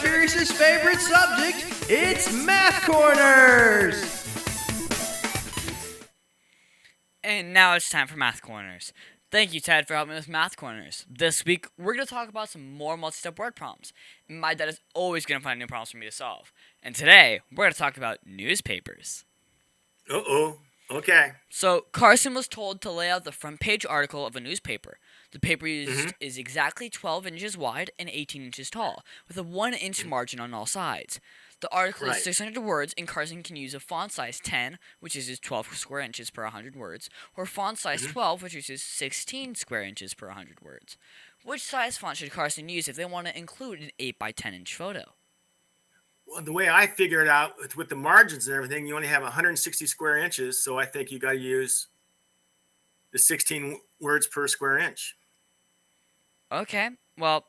Tiberius' favorite subject, it's Math Corners! And now it's time for Math Corners. Thank you, Ted, for helping me with Math Corners. This week, we're going to talk about some more multi-step word problems. My dad is always going to find new problems for me to solve. And today, we're going to talk about newspapers. Uh-oh. Okay. So, Carson was told to lay out the front page article of a newspaper. The paper used is exactly 12 inches wide and 18 inches tall, with a 1-inch margin on all sides. The article is 600 words, and Carson can use a font size 10, which is 12 square inches per 100 words, or font size 12, which is 16 square inches per 100 words. Which size font should Carson use if they want to include an 8 by 10 inch photo? Well, the way I figure it out with the margins and everything, you only have 160 square inches, so I think you got to use the 16 words per square inch. Okay, well,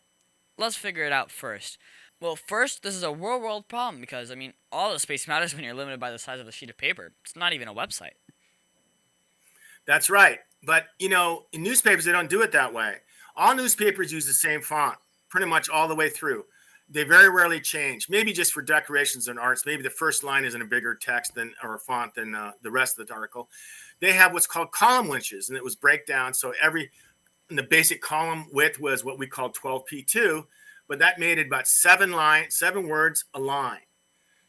let's figure it out first. Well, first, this is a real-world problem because, all the space matters when you're limited by the size of the sheet of paper. It's not even a website. That's right. But, in newspapers, they don't do it that way. All newspapers use the same font pretty much all the way through. They very rarely change, maybe just for decorations and arts. Maybe the first line is in a bigger text or font than the rest of the article. They have what's called column winches, and it was breakdown. So the basic column width was what we call 12p2, but that made it about 7 words a line.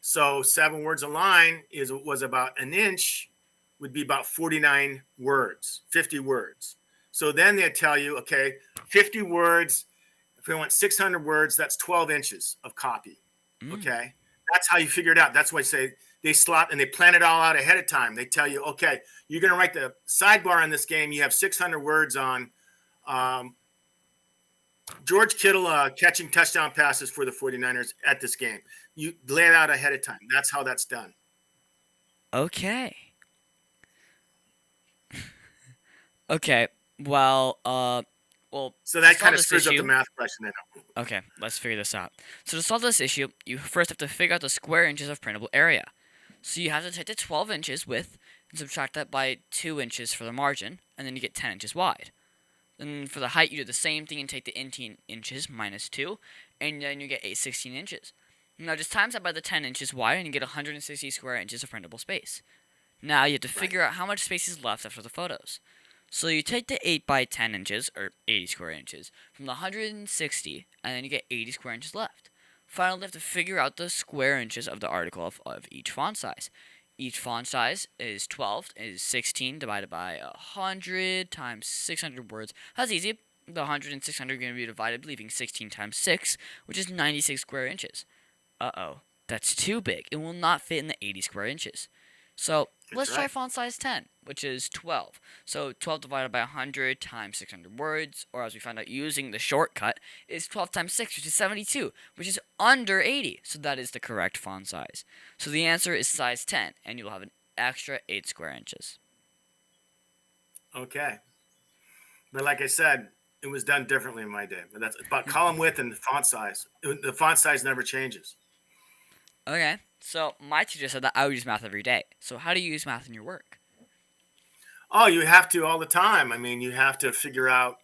So 7 words a line was about an inch, would be about 49 words, 50 words. So then they tell you, okay, 50 words. If we want 600 words, that's 12 inches of copy. Okay, that's how you figure it out. That's why I say they slot and they plan it all out ahead of time. They tell you, okay, you're going to write the sidebar on this game. You have 600 words on George Kittle catching touchdown passes for the 49ers at this game. You lay it out ahead of time. That's how that's done. Okay. Okay. Well, so that kind of screws up the math question. I know. Okay, let's figure this out. So to solve this issue, you first have to figure out the square inches of printable area. So you have to take the 12 inches width and subtract that by 2 inches for the margin, and then you get 10 inches wide. Then for the height, you do the same thing and take the 18 inches minus 2, and then you get 16 inches. Now just times that by the 10 inches wide, and you get 160 square inches of printable space. Now you have to figure out how much space is left after the photos. So you take the 8 by 10 inches, or 80 square inches, from the 160, and then you get 80 square inches left. Finally, you have to figure out the square inches of the article of each font size. Each font size is 12, is 16 divided by 100 times 600 words. That's easy. The 100 and 600 are going to be divided, leaving 16 times 6, which is 96 square inches. Uh-oh, that's too big. It will not fit in the 80 square inches. So let's try font size 10, which is 12. So 12 divided by 100 times 600 words, or as we found out using the shortcut, is 12 times 6, which is 72, which is under 80. So that is the correct font size. So the answer is size 10, and you'll have an extra 8 square inches. Okay. But like I said, it was done differently in my day. But that's about column width and the font size. The font size never changes. Okay. So my teacher said that I would use math every day. So how do you use math in your work? Oh, you have to all the time. You have to figure out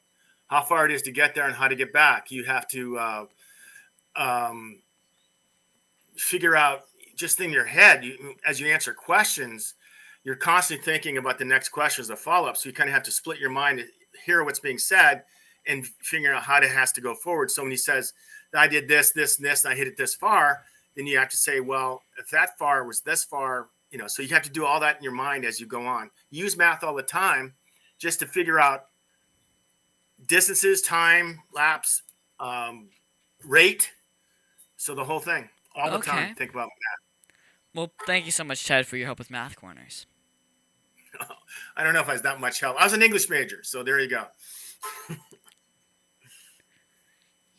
how far it is to get there and how to get back. You have to figure out just in your head. As you answer questions, you're constantly thinking about the next question as a follow-up. So you kind of have to split your mind to hear what's being said and figure out how it has to go forward. So when he says, I did this, this, and this, and I hit it this far, then you have to say, well, if that far was this far, so you have to do all that in your mind as you go on. Use math all the time just to figure out distances, time, lapse, rate. So the whole thing, all the time, think about math. Well, thank you so much, Ted, for your help with Math Corners. I don't know if I was that much help. I was an English major, so there you go.